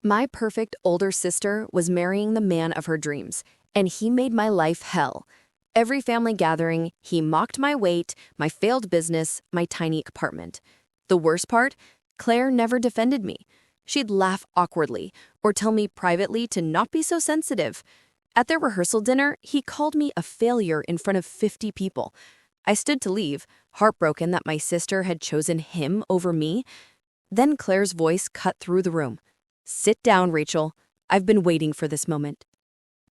My perfect older sister was marrying the man of her dreams, and he made my life hell. Every family gathering, he mocked my weight, my failed business, my tiny apartment. The worst part? Claire never defended me. She'd laugh awkwardly or tell me privately to not be so sensitive. At their rehearsal dinner, he called me a failure in front of 50 people. I stood to leave, heartbroken that my sister had chosen him over me. Then Claire's voice cut through the room. "Sit down, Rachel. I've been waiting for this moment."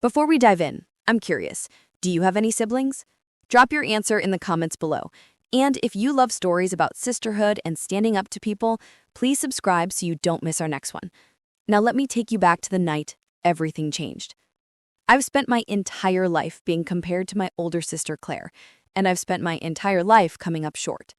Before we dive in, I'm curious, do you have any siblings? Drop your answer in the comments below. And if you love stories about sisterhood and standing up to people, please subscribe so you don't miss our next one. Now let me take you back to the night everything changed. I've spent my entire life being compared to my older sister Claire, and I've spent my entire life coming up short.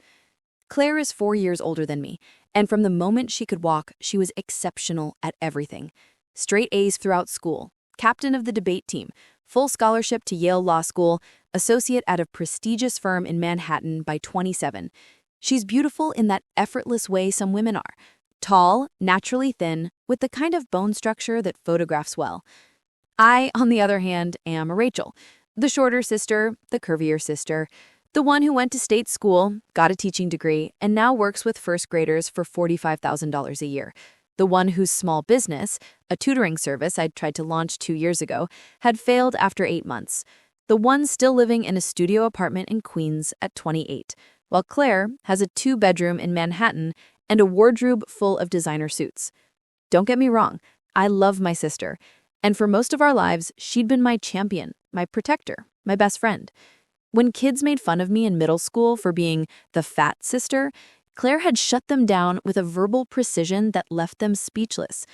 Claire is 4 years older than me, and from the moment she could walk, she was exceptional at everything. Straight A's throughout school, captain of the debate team, full scholarship to Yale Law School, associate at a prestigious firm in Manhattan by 27. She's beautiful in that effortless way some women are. Tall, naturally thin, with the kind of bone structure that photographs well. I, on the other hand, am Rachel, the shorter sister, the curvier sister, the one who went to state school, got a teaching degree, and now works with first graders for $45,000 a year. The one whose small business, a tutoring service I'd tried to launch 2 years ago, had failed after 8 months. The one still living in a studio apartment in Queens at 28, while Claire has a 2-bedroom in Manhattan and a wardrobe full of designer suits. Don't get me wrong, I love my sister, and for most of our lives, she'd been my champion, my protector, my best friend. When kids made fun of me in middle school for being the fat sister, Claire had shut them down with a verbal precision that left them speechless.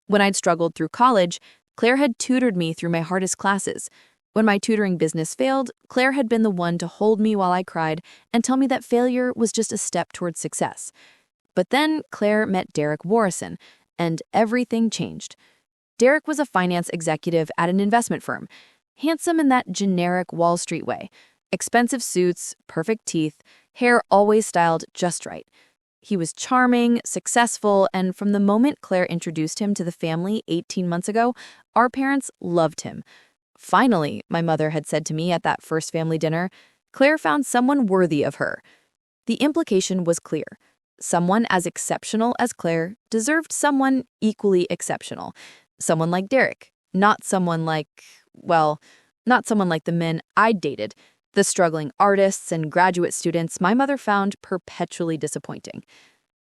When I'd struggled through college, Claire had tutored me through my hardest classes. When my tutoring business failed, Claire had been the one to hold me while I cried and tell me that failure was just a step towards success. But then Claire met Derek Warrison, and everything changed. Derek was a finance executive at an investment firm, handsome in that generic Wall Street way. Expensive suits, perfect teeth, hair always styled just right. He was charming, successful, and from the moment Claire introduced him to the family 18 months ago, our parents loved him. Finally, my mother had said to me at that first family dinner, Claire found someone worthy of her. The implication was clear. Someone as exceptional as Claire deserved someone equally exceptional. Someone like Derek, not someone like the men I'd dated. The struggling artists and graduate students my mother found perpetually disappointing.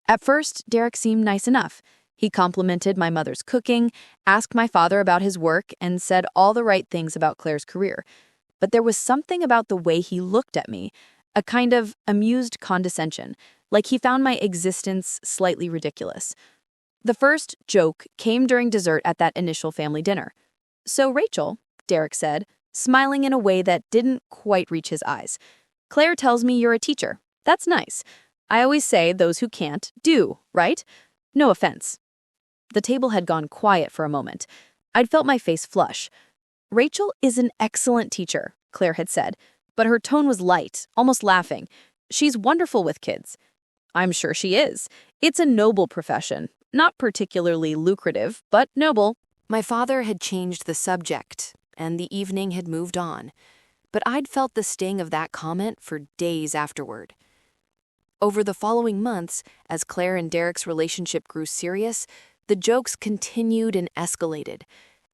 At first, Derek seemed nice enough. He complimented my mother's cooking, asked my father about his work, and said all the right things about Claire's career. But there was something about the way he looked at me, a kind of amused condescension, like he found my existence slightly ridiculous. The first joke came during dessert at that initial family dinner. "So, Rachel," Derek said, smiling in a way that didn't quite reach his eyes, "Claire tells me you're a teacher. That's nice. I always say those who can't do, right? No offense." The table had gone quiet for a moment. I'd felt my face flush. "Rachel is an excellent teacher," Claire had said, but her tone was light, almost laughing. "She's wonderful with kids." "I'm sure she is. It's a noble profession. Not particularly lucrative, but noble." My father had changed the subject, and the evening had moved on. But I'd felt the sting of that comment for days afterward. Over the following months, as Claire and Derek's relationship grew serious, the jokes continued and escalated.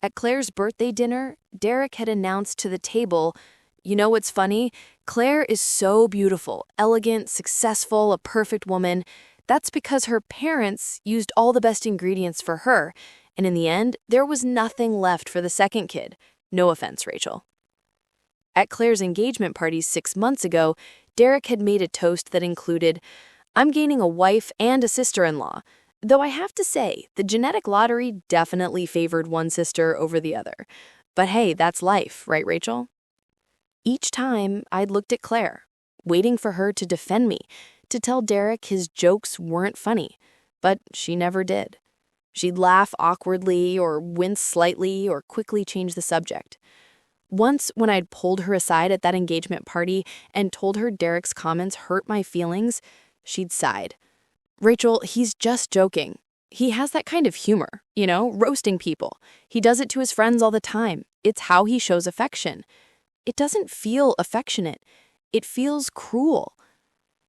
At Claire's birthday dinner, Derek had announced to the table, "You know what's funny? Claire is so beautiful, elegant, successful, a perfect woman. That's because her parents used all the best ingredients for her, and in the end, there was nothing left for the second kid. No offense, Rachel." At Claire's engagement party 6 months ago, Derek had made a toast that included, "I'm gaining a wife and a sister-in-law," though I have to say, the genetic lottery definitely favored one sister over the other. But hey, that's life, right, Rachel? Each time, I'd looked at Claire, waiting for her to defend me, to tell Derek his jokes weren't funny, but she never did. She'd laugh awkwardly or wince slightly or quickly change the subject. Once, when I'd pulled her aside at that engagement party and told her Derek's comments hurt my feelings, she'd sighed. "Rachel, he's just joking. He has that kind of humor, roasting people. He does it to his friends all the time. It's how he shows affection. It doesn't feel affectionate. It feels cruel.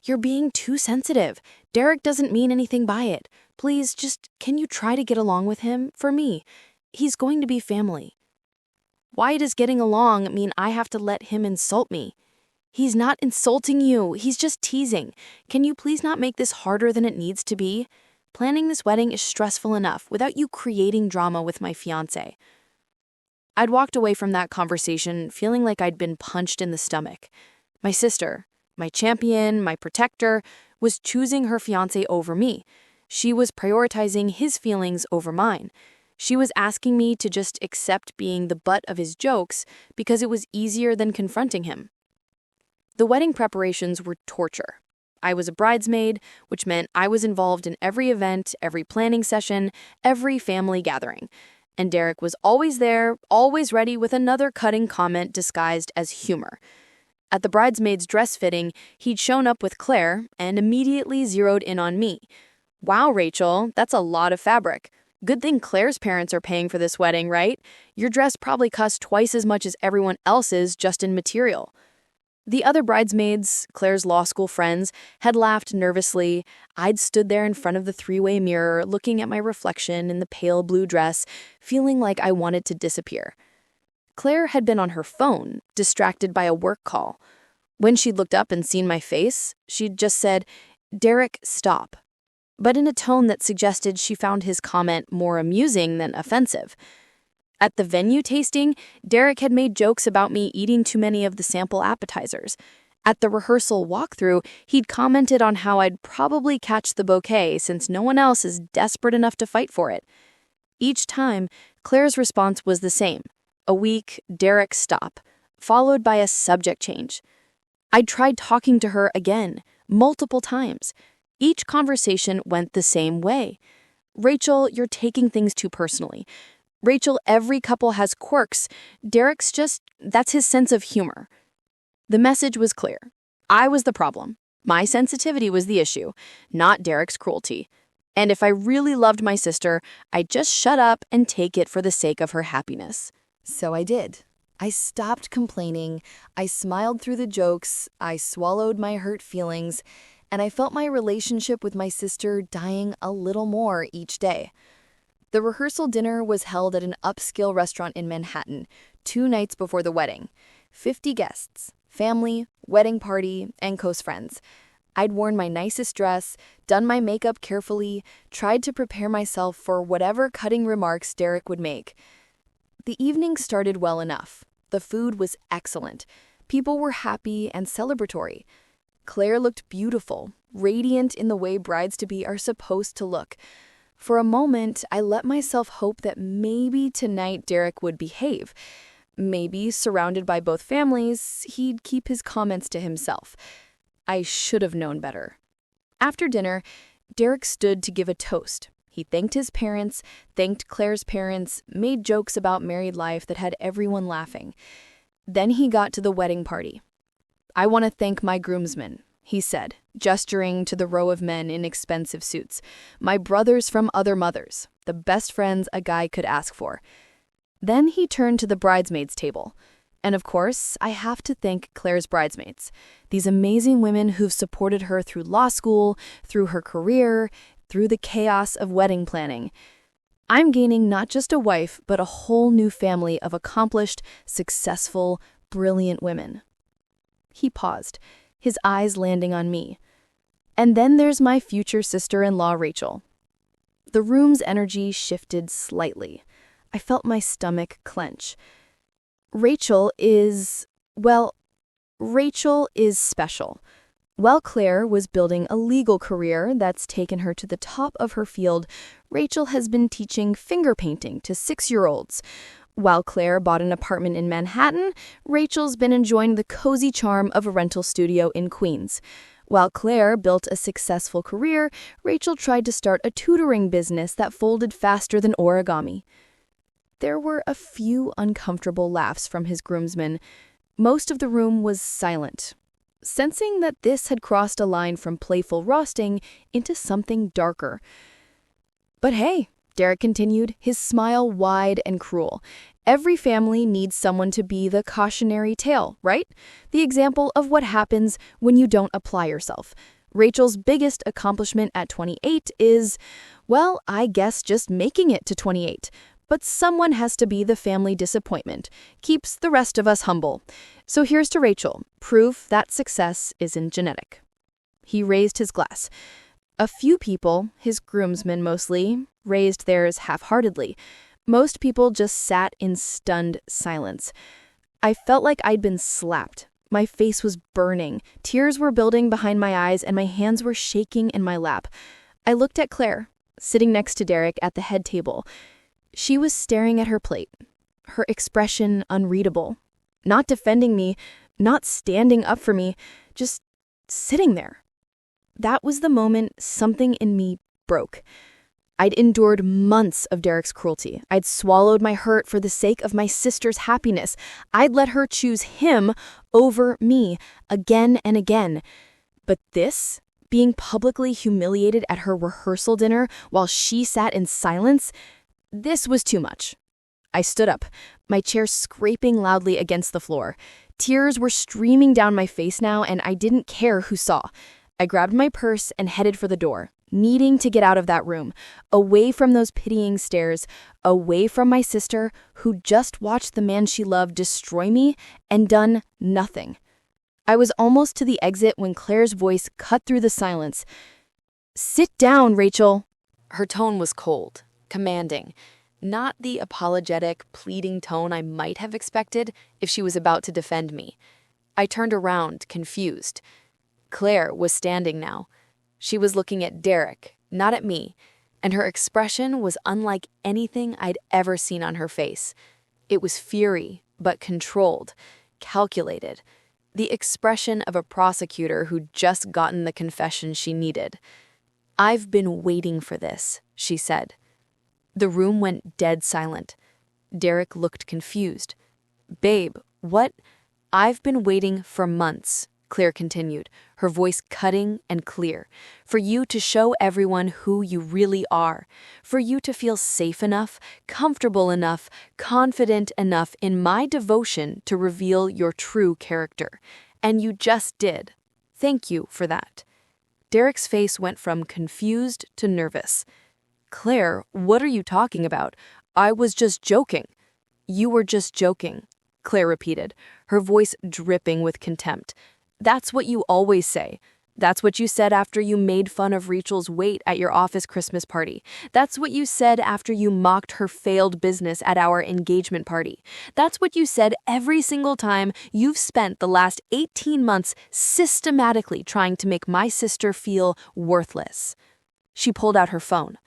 You're being too sensitive. Derek doesn't mean anything by it. Please, can you try to get along with him? For me, he's going to be family. Why does getting along mean I have to let him insult me? He's not insulting you. He's just teasing. Can you please not make this harder than it needs to be? Planning this wedding is stressful enough without you creating drama with my fiancé. I'd walked away from that conversation feeling like I'd been punched in the stomach. My sister, my champion, my protector, was choosing her fiancé over me. She was prioritizing his feelings over mine. She was asking me to just accept being the butt of his jokes because it was easier than confronting him. The wedding preparations were torture. I was a bridesmaid, which meant I was involved in every event, every planning session, every family gathering. And Derek was always there, always ready with another cutting comment disguised as humor. At the bridesmaid's dress fitting, he'd shown up with Claire and immediately zeroed in on me. Wow, Rachel, that's a lot of fabric. Good thing Claire's parents are paying for this wedding, right? Your dress probably cost twice as much as everyone else's just in material. The other bridesmaids, Claire's law school friends, had laughed nervously. I'd stood there in front of the three-way mirror, looking at my reflection in the pale blue dress, feeling like I wanted to disappear. Claire had been on her phone, distracted by a work call. When she'd looked up and seen my face, she'd just said, "Derek, stop," but in a tone that suggested she found his comment more amusing than offensive. At the venue tasting, Derek had made jokes about me eating too many of the sample appetizers. At the rehearsal walkthrough, he'd commented on how I'd probably catch the bouquet since no one else is desperate enough to fight for it. Each time, Claire's response was the same: a weak, Derek, stop, followed by a subject change. I'd tried talking to her again, multiple times. Each conversation went the same way. "Rachel, you're taking things too personally. Rachel, every couple has quirks. Derek's that's his sense of humor." The message was clear. I was the problem. My sensitivity was the issue, not Derek's cruelty. And if I really loved my sister, I'd just shut up and take it for the sake of her happiness. So I did. I stopped complaining. I smiled through the jokes. I swallowed my hurt feelings. And I felt my relationship with my sister dying a little more each day. The rehearsal dinner was held at an upscale restaurant in Manhattan, 2 nights before the wedding. 50 guests, family, wedding party, and close friends. I'd worn my nicest dress, done my makeup carefully, tried to prepare myself for whatever cutting remarks Derek would make. The evening started well enough. The food was excellent. People were happy and celebratory. Claire looked beautiful, radiant in the way brides-to-be are supposed to look. For a moment, I let myself hope that maybe tonight Derek would behave. Maybe, surrounded by both families, he'd keep his comments to himself. I should have known better. After dinner, Derek stood to give a toast. He thanked his parents, thanked Claire's parents, made jokes about married life that had everyone laughing. Then he got to the wedding party. "I want to thank my groomsmen," he said, gesturing to the row of men in expensive suits. "My brothers from other mothers, the best friends a guy could ask for." Then he turned to the bridesmaids' table. And of course, I have to thank Claire's bridesmaids, these amazing women who've supported her through law school, through her career, through the chaos of wedding planning. I'm gaining not just a wife, but a whole new family of accomplished, successful, brilliant women. He paused, his eyes landing on me. And then there's my future sister-in-law, Rachel. The room's energy shifted slightly. I felt my stomach clench. Rachel is special. While Claire was building a legal career that's taken her to the top of her field, Rachel has been teaching finger painting to 6-year-olds. While Claire bought an apartment in Manhattan, Rachel's been enjoying the cozy charm of a rental studio in Queens. While Claire built a successful career, Rachel tried to start a tutoring business that folded faster than origami. There were a few uncomfortable laughs from his groomsmen. Most of the room was silent, sensing that this had crossed a line from playful roasting into something darker. But hey, Derek continued, his smile wide and cruel. Every family needs someone to be the cautionary tale, right? The example of what happens when you don't apply yourself. Rachel's biggest accomplishment at 28 is, well, I guess just making it to 28. But someone has to be the family disappointment. Keeps the rest of us humble. So here's to Rachel, proof that success isn't genetic. He raised his glass. A few people, his groomsmen mostly, raised theirs half-heartedly. Most people just sat in stunned silence. I felt like I'd been slapped. My face was burning. Tears were building behind my eyes and my hands were shaking in my lap. I looked at Claire, sitting next to Derek at the head table. She was staring at her plate, her expression unreadable. Not defending me, not standing up for me, just sitting there. That was the moment something in me broke. I'd endured months of Derek's cruelty. I'd swallowed my hurt for the sake of my sister's happiness. I'd let her choose him over me again and again. But this, being publicly humiliated at her rehearsal dinner while she sat in silence, this was too much. I stood up, my chair scraping loudly against the floor. Tears were streaming down my face now, and I didn't care who saw. I grabbed my purse and headed for the door, needing to get out of that room, away from those pitying stares, away from my sister who just watched the man she loved destroy me and done nothing. I was almost to the exit when Claire's voice cut through the silence. "Sit down, Rachel." Her tone was cold, commanding, not the apologetic, pleading tone I might have expected if she was about to defend me. I turned around, confused. Claire was standing now. She was looking at Derek, not at me, and her expression was unlike anything I'd ever seen on her face. It was fury, but controlled, calculated, the expression of a prosecutor who'd just gotten the confession she needed. "I've been waiting for this," she said. The room went dead silent. Derek looked confused. "Babe, what?" "I've been waiting for months," Claire continued, her voice cutting and clear, "for you to show everyone who you really are, for you to feel safe enough, comfortable enough, confident enough in my devotion to reveal your true character. And you just did. Thank you for that." Derek's face went from confused to nervous. "Claire, what are you talking about? I was just joking." "You were just joking," Claire repeated, her voice dripping with contempt. "That's what you always say. That's what you said after you made fun of Rachel's weight at your office Christmas party. That's what you said after you mocked her failed business at our engagement party. That's what you said every single time you've spent the last 18 months systematically trying to make my sister feel worthless." She pulled out her phone.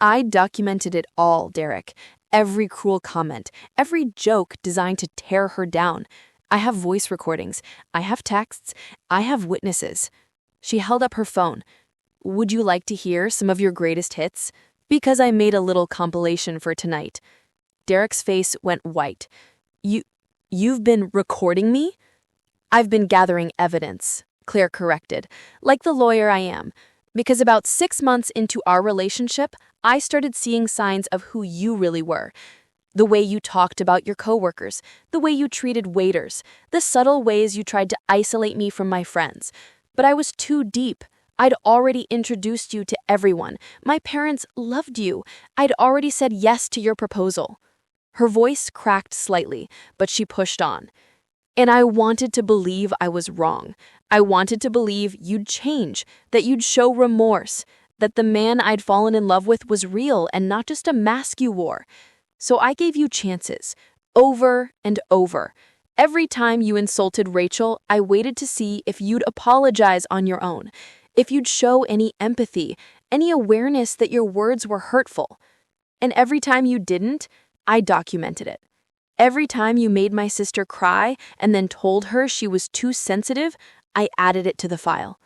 "I documented it all, Derek. Every cruel comment, every joke designed to tear her down. I have voice recordings, I have texts, I have witnesses." She held up her phone. "Would you like to hear some of your greatest hits? Because I made a little compilation for tonight." Derek's face went white. You've been recording me?" "I've been gathering evidence," Claire corrected, "like the lawyer I am. Because about 6 months into our relationship, I started seeing signs of who you really were. The way you talked about your coworkers, the way you treated waiters, the subtle ways you tried to isolate me from my friends. But I was too deep. I'd already introduced you to everyone. My parents loved you. I'd already said yes to your proposal." Her voice cracked slightly, but she pushed on. "And I wanted to believe I was wrong. I wanted to believe you'd change, that you'd show remorse, that the man I'd fallen in love with was real and not just a mask you wore. So I gave you chances, over and over. Every time you insulted Rachel, I waited to see if you'd apologize on your own, if you'd show any empathy, any awareness that your words were hurtful. And every time you didn't, I documented it. Every time you made my sister cry and then told her she was too sensitive, I added it to the file.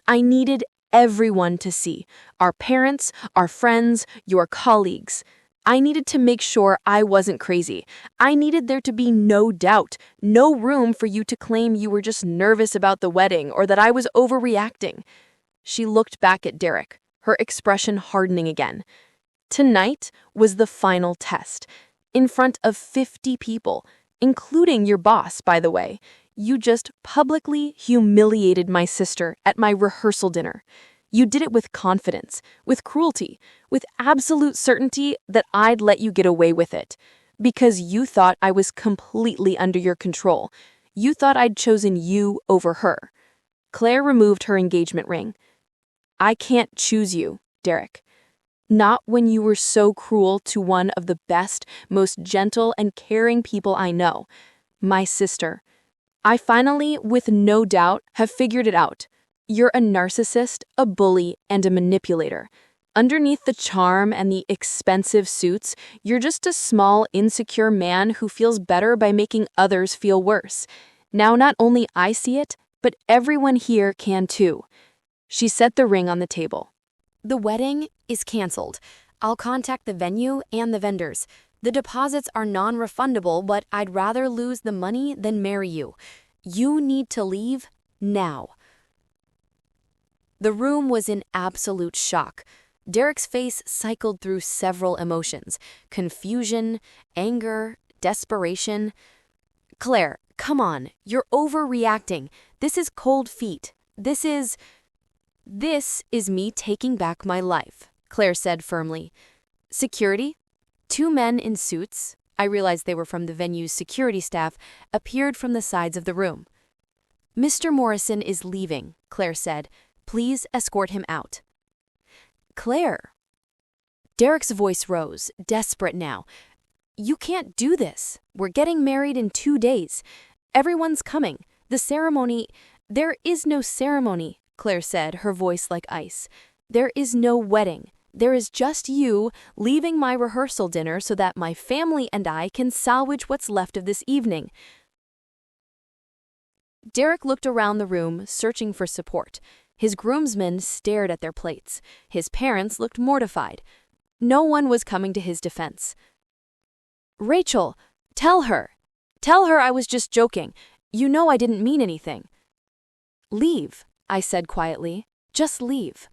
I needed everyone to see, our parents, our friends, your colleagues. I needed to make sure I wasn't crazy. I needed there to be no doubt, no room for you to claim you were just nervous about the wedding or that I was overreacting." She looked back at Derek, her expression hardening again. Tonight was the final test. In front of 50 people, including your boss, by the way. You just publicly humiliated my sister at my rehearsal dinner. You did it with confidence, with cruelty, with absolute certainty that I'd let you get away with it. Because you thought I was completely under your control. You thought I'd chosen you over her. Claire removed her engagement ring. I can't choose you, Derek. Not when you were so cruel to one of the best, most gentle and caring people I know, my sister. I finally, with no doubt, have figured it out. You're a narcissist, a bully, and a manipulator. Underneath the charm and the expensive suits, you're just a small, insecure man who feels better by making others feel worse. Now not only I see it, but everyone here can too. She set the ring on the table. The wedding is canceled. I'll contact the venue and the vendors. The deposits are non-refundable, but I'd rather lose the money than marry you. You need to leave now. The room was in absolute shock. Derek's face cycled through several emotions: confusion, anger, desperation. Claire, come on, you're overreacting. This is cold feet. This is me taking back my life, Claire said firmly. Security? 2 men in suits, I realized they were from the venue's security staff, appeared from the sides of the room. Mr. Morrison is leaving, Claire said. Please escort him out. Claire. Derek's voice rose, desperate now. You can't do this. We're getting married in 2 days. Everyone's coming. The ceremony— There is no ceremony, Claire said, her voice like ice. There is no wedding. There is just you leaving my rehearsal dinner so that my family and I can salvage what's left of this evening. Derek looked around the room, searching for support. His groomsmen stared at their plates. His parents looked mortified. No one was coming to his defense. Rachel, tell her. Tell her I was just joking. You know I didn't mean anything. Leave, I said quietly. Just leave.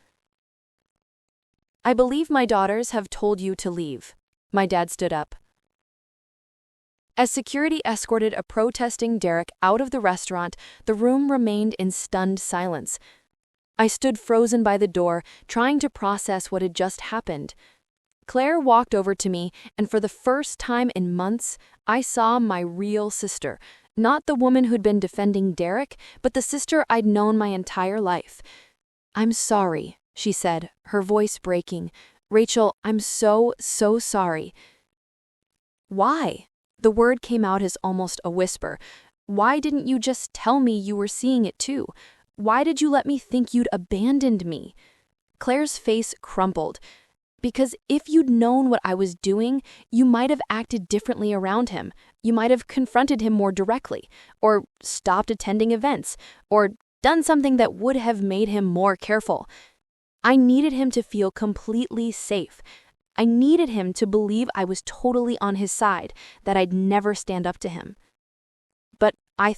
I believe my daughters have told you to leave. My dad stood up. As security escorted a protesting Derek out of the restaurant, the room remained in stunned silence. I stood frozen by the door, trying to process what had just happened. Claire walked over to me, and for the first time in months, I saw my real sister. Not the woman who'd been defending Derek, but the sister I'd known my entire life. I'm sorry, she said, her voice breaking. Rachel, I'm so sorry. Why? The word came out as almost a whisper. Why didn't you just tell me you were seeing it too? Why did you let me think you'd abandoned me? Claire's face crumpled. Because if you'd known what I was doing, you might have acted differently around him. You might have confronted him more directly, or stopped attending events, or done something that would have made him more careful. I needed him to feel completely safe. I needed him to believe I was totally on his side, that I'd never stand up to him. But I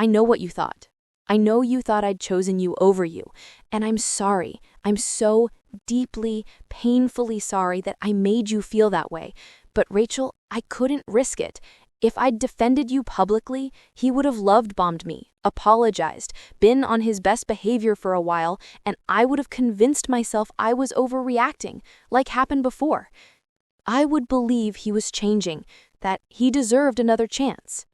know what you thought. I know you thought I'd chosen you over you, and I'm sorry. I'm so deeply, painfully sorry that I made you feel that way. But Rachel, I couldn't risk it. If I'd defended you publicly, he would have love-bombed me, apologized, been on his best behavior for a while, and I would have convinced myself I was overreacting, like happened before. I would believe he was changing, that he deserved another chance.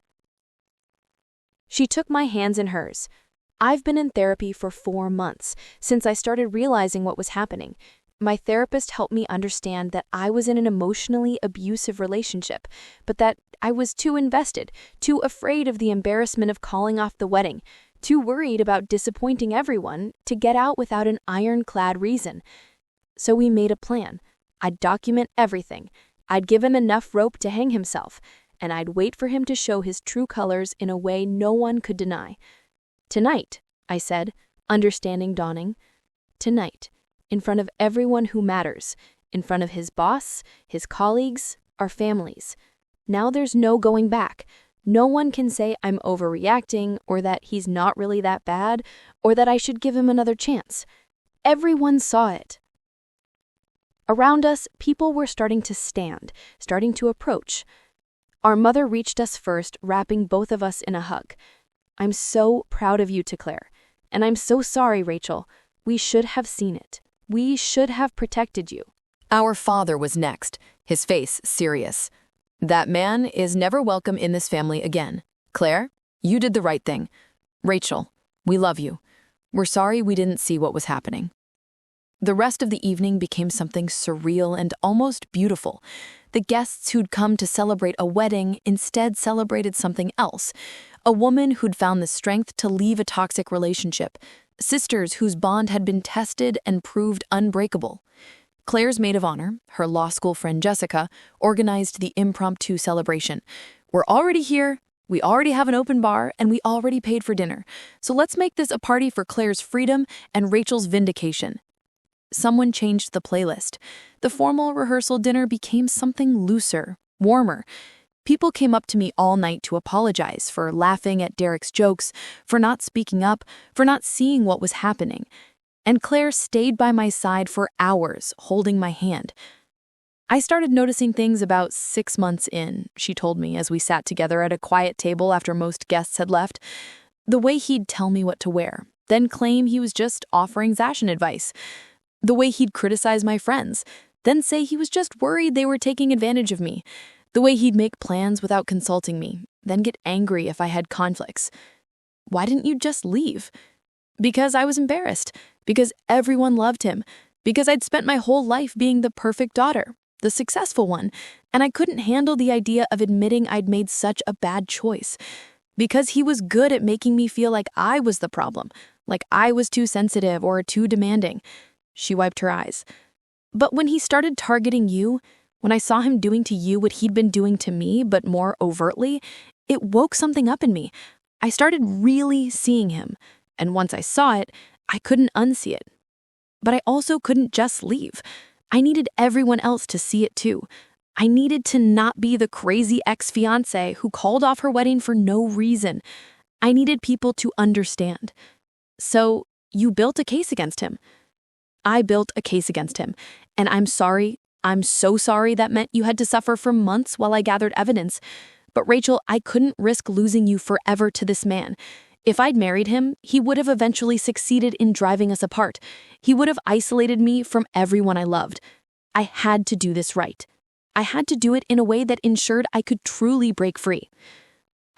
She took my hands in hers. I've been in therapy for 4 months, since I started realizing what was happening. My therapist helped me understand that I was in an emotionally abusive relationship, but that I was too invested, too afraid of the embarrassment of calling off the wedding, too worried about disappointing everyone to get out without an ironclad reason. So we made a plan. I'd document everything. I'd give him enough rope to hang himself, and I'd wait for him to show his true colors in a way no one could deny. Tonight, I said, understanding dawning. Tonight. In front of everyone who matters, in front of his boss, his colleagues, our families. Now there's no going back. No one can say I'm overreacting, or that he's not really that bad, or that I should give him another chance. Everyone saw it. Around us, people were starting to stand, starting to approach. Our mother reached us first, wrapping both of us in a hug. "I'm so proud of you," to Claire. "And I'm so sorry, Rachel. We should have seen it. We should have protected you." Our father was next, his face serious. "That man is never welcome in this family again. Claire, you did the right thing. Rachel, we love you. We're sorry we didn't see what was happening." The rest of the evening became something surreal and almost beautiful. The guests who'd come to celebrate a wedding instead celebrated something else. A woman who'd found the strength to leave a toxic relationship. Sisters whose bond had been tested and proved unbreakable. Claire's maid of honor, her law school friend Jessica, organized the impromptu celebration. "We're already here, we already have an open bar, and we already paid for dinner. So let's make this a party for Claire's freedom and Rachel's vindication." Someone changed the playlist. The formal rehearsal dinner became something looser, warmer. People came up to me all night to apologize for laughing at Derek's jokes, for not speaking up, for not seeing what was happening. And Claire stayed by my side for hours, holding my hand. "I started noticing things about 6 months in," she told me as we sat together at a quiet table after most guests had left. "The way he'd tell me what to wear, then claim he was just offering fashion advice. The way he'd criticize my friends, then say he was just worried they were taking advantage of me. The way he'd make plans without consulting me, then get angry if I had conflicts. Why didn't you just leave? Because I was embarrassed. Because everyone loved him. Because I'd spent my whole life being the perfect daughter, the successful one, and I couldn't handle the idea of admitting I'd made such a bad choice. Because he was good at making me feel like I was the problem, like I was too sensitive or too demanding." She wiped her eyes. "But when he started targeting you, when I saw him doing to you what he'd been doing to me, but more overtly, it woke something up in me. I started really seeing him, and once I saw it, I couldn't unsee it. But I also couldn't just leave. I needed everyone else to see it too. I needed to not be the crazy ex-fiancé who called off her wedding for no reason. I needed people to understand. So you built a case against him." "I built a case against him, and I'm sorry. I'm so sorry that meant you had to suffer for months while I gathered evidence. But Rachel, I couldn't risk losing you forever to this man. If I'd married him, he would have eventually succeeded in driving us apart. He would have isolated me from everyone I loved. I had to do this right. I had to do it in a way that ensured I could truly break free."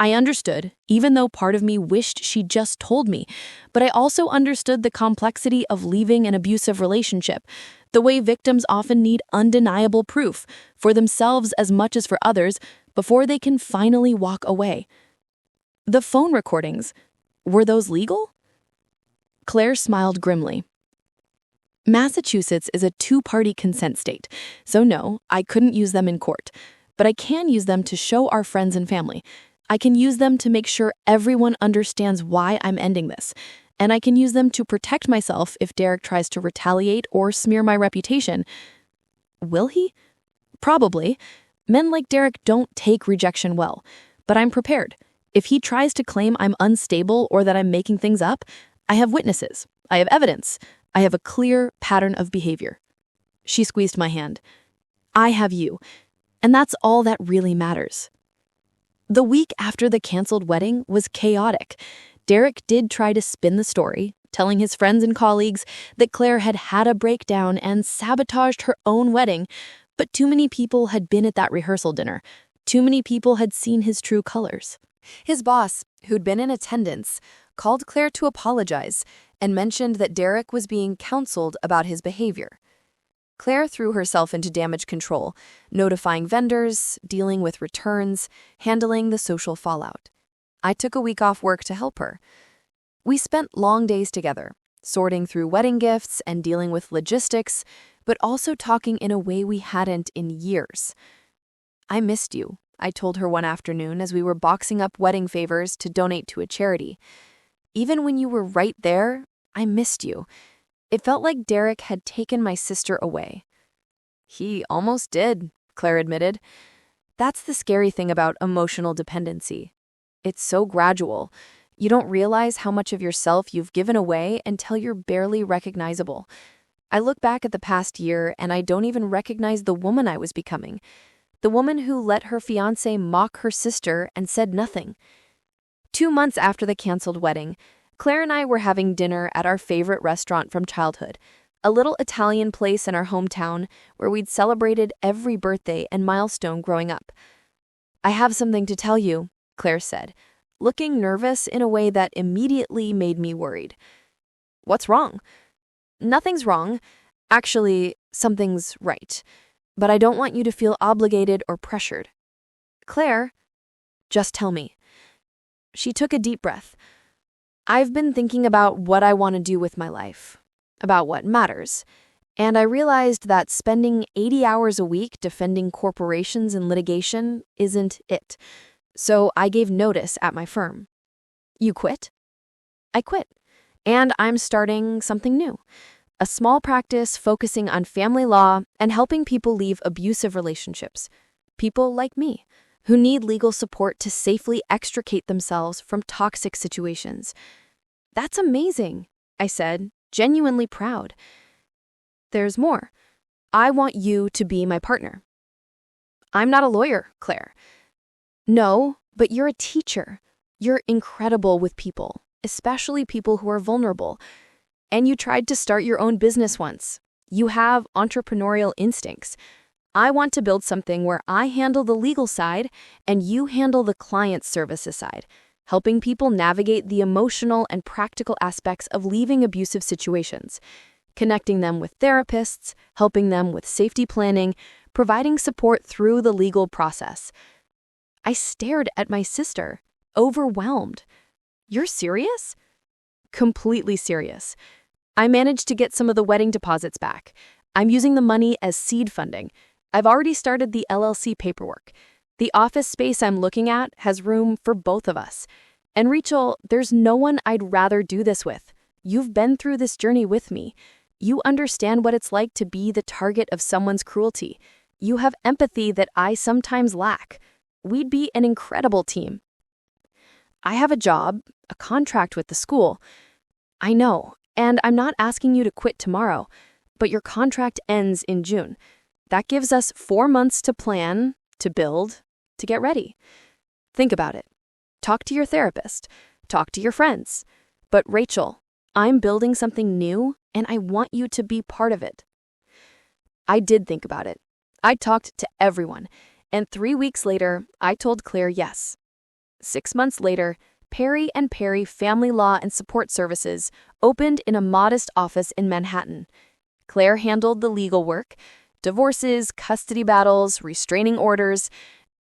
I understood, even though part of me wished she'd just told me, but I also understood the complexity of leaving an abusive relationship, the way victims often need undeniable proof, for themselves as much as for others, before they can finally walk away. "The phone recordings, were those legal?" Claire smiled grimly. "Massachusetts is a two-party consent state, so no, I couldn't use them in court, but I can use them to show our friends and family. I can use them to make sure everyone understands why I'm ending this, and I can use them to protect myself if Derek tries to retaliate or smear my reputation." "Will he?" "Probably. Men like Derek don't take rejection well, but I'm prepared. If he tries to claim I'm unstable or that I'm making things up, I have witnesses. I have evidence. I have a clear pattern of behavior." She squeezed my hand. "I have you, and that's all that really matters." The week after the canceled wedding was chaotic. Derek did try to spin the story, telling his friends and colleagues that Claire had had a breakdown and sabotaged her own wedding, but too many people had been at that rehearsal dinner. Too many people had seen his true colors. His boss, who'd been in attendance, called Claire to apologize and mentioned that Derek was being counseled about his behavior. Claire threw herself into damage control, notifying vendors, dealing with returns, handling the social fallout. I took a week off work to help her. We spent long days together, sorting through wedding gifts and dealing with logistics, but also talking in a way we hadn't in years. "I missed you," I told her one afternoon as we were boxing up wedding favors to donate to a charity. "Even when you were right there, I missed you. It felt like Derek had taken my sister away." "He almost did," Claire admitted. "That's the scary thing about emotional dependency. It's so gradual. You don't realize how much of yourself you've given away until you're barely recognizable. I look back at the past year and I don't even recognize the woman I was becoming. The woman who let her fiancé mock her sister and said nothing. 2 months after the canceled wedding, Claire and I were having dinner at our favorite restaurant from childhood, a little Italian place in our hometown where we'd celebrated every birthday and milestone growing up. "I have something to tell you," Claire said, looking nervous in a way that immediately made me worried. "What's wrong?" "Nothing's wrong. Actually, something's right. But I don't want you to feel obligated or pressured." "Claire, just tell me." She took a deep breath. "I've been thinking about what I want to do with my life, about what matters, and I realized that spending 80 hours a week defending corporations in litigation isn't it. So I gave notice at my firm." "You quit?" "I quit, and I'm starting something new. A small practice focusing on family law and helping people leave abusive relationships. People like me, who need legal support to safely extricate themselves from toxic situations." "That's amazing," I said, genuinely proud. "There's more. I want you to be my partner." "I'm not a lawyer, Claire." "No, but you're a teacher. You're incredible with people, especially people who are vulnerable. And you tried to start your own business once. You have entrepreneurial instincts. I want to build something where I handle the legal side and you handle the client services side, helping people navigate the emotional and practical aspects of leaving abusive situations, connecting them with therapists, helping them with safety planning, providing support through the legal process." I stared at my sister, overwhelmed. "You're serious?" "Completely serious. I managed to get some of the wedding deposits back. I'm using the money as seed funding. I've already started the LLC paperwork. The office space I'm looking at has room for both of us. And Rachel, there's no one I'd rather do this with. You've been through this journey with me. You understand what it's like to be the target of someone's cruelty. You have empathy that I sometimes lack. We'd be an incredible team." "I have a job, a contract with the school." "I know, and I'm not asking you to quit tomorrow, but your contract ends in June. That gives us 4 months to plan, to build, to get ready. Think about it. Talk to your therapist. Talk to your friends. But Rachel, I'm building something new, and I want you to be part of it." I did think about it. I talked to everyone, and 3 weeks later, I told Claire yes. 6 months later, Perry & Perry Family Law and Support Services opened in a modest office in Manhattan. Claire handled the legal work, divorces, custody battles, restraining orders.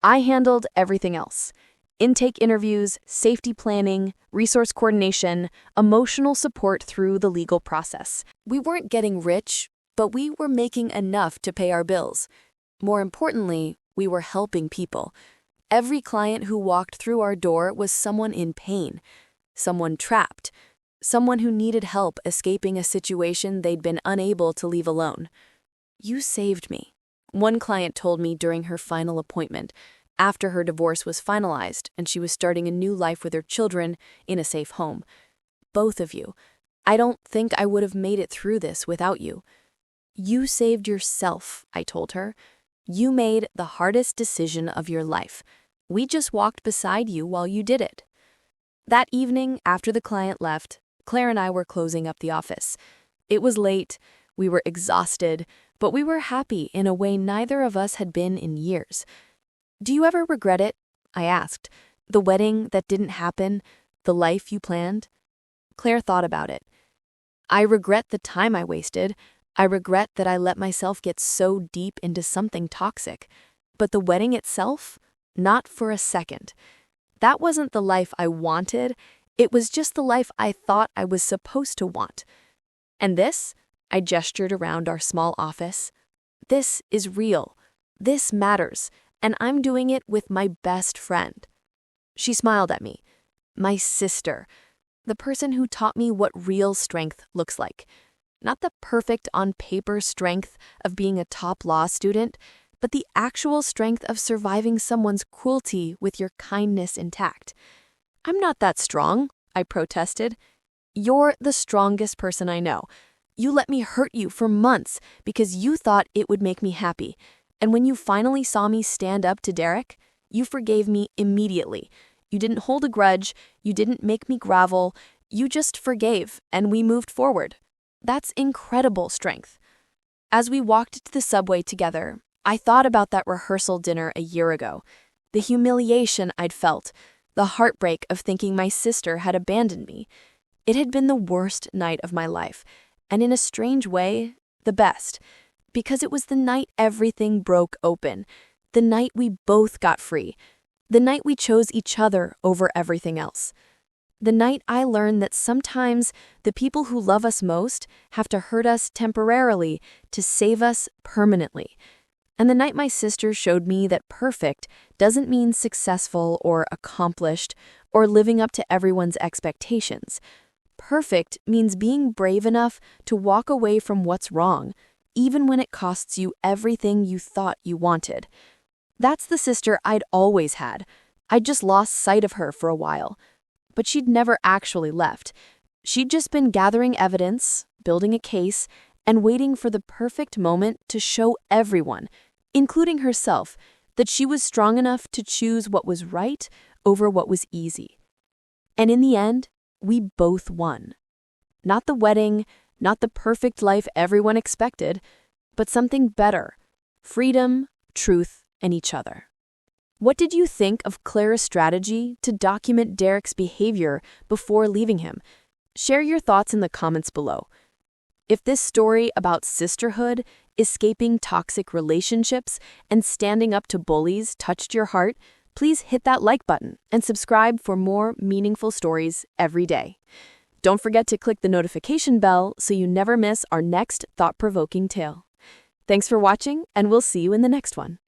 I handled everything else: intake interviews, safety planning, resource coordination, emotional support through the legal process. We weren't getting rich, but we were making enough to pay our bills. More importantly, we were helping people. Every client who walked through our door was someone in pain, someone trapped, someone who needed help escaping a situation they'd been unable to leave alone. "You saved me," one client told me during her final appointment, after her divorce was finalized and she was starting a new life with her children in a safe home. "Both of you. I don't think I would have made it through this without you." "You saved yourself," I told her. "You made the hardest decision of your life. We just walked beside you while you did it." That evening, after the client left, Claire and I were closing up the office. It was late, we were exhausted, but we were happy in a way neither of us had been in years. "Do you ever regret it?" I asked. "The wedding that didn't happen, the life you planned?" Claire thought about it. "I regret the time I wasted. I regret that I let myself get so deep into something toxic. But the wedding itself? Not for a second. That wasn't the life I wanted. It was just the life I thought I was supposed to want. And this?" I gestured around our small office. "This is real. This matters. And I'm doing it with my best friend." She smiled at me. My sister. The person who taught me what real strength looks like. Not the perfect on-paper strength of being a top law student, but the actual strength of surviving someone's cruelty with your kindness intact. "I'm not that strong," I protested. "You're the strongest person I know. You let me hurt you for months because you thought it would make me happy. And when you finally saw me stand up to Derek, you forgave me immediately. You didn't hold a grudge, you didn't make me grovel, you just forgave, and we moved forward. That's incredible strength. As we walked to the subway together, I thought about that rehearsal dinner a year ago. The humiliation I'd felt, the heartbreak of thinking my sister had abandoned me. It had been the worst night of my life, and in a strange way, the best, because it was the night everything broke open, the night we both got free, the night we chose each other over everything else. The night I learned that sometimes the people who love us most have to hurt us temporarily to save us permanently. And the night my sister showed me that perfect doesn't mean successful or accomplished or living up to everyone's expectations. Perfect means being brave enough to walk away from what's wrong, even when it costs you everything you thought you wanted. That's the sister I'd always had. I'd just lost sight of her for a while. But she'd never actually left. She'd just been gathering evidence, building a case, and waiting for the perfect moment to show everyone, including herself, that she was strong enough to choose what was right over what was easy. And in the end, we both won. Not the wedding, not the perfect life everyone expected, but something better: freedom, truth, and each other. What did you think of Clara's strategy to document Derek's behavior before leaving him? Share your thoughts in the comments below. If this story about sisterhood, escaping toxic relationships, and standing up to bullies touched your heart, please hit that like button and subscribe for more meaningful stories every day. Don't forget to click the notification bell so you never miss our next thought-provoking tale. Thanks for watching, and we'll see you in the next one.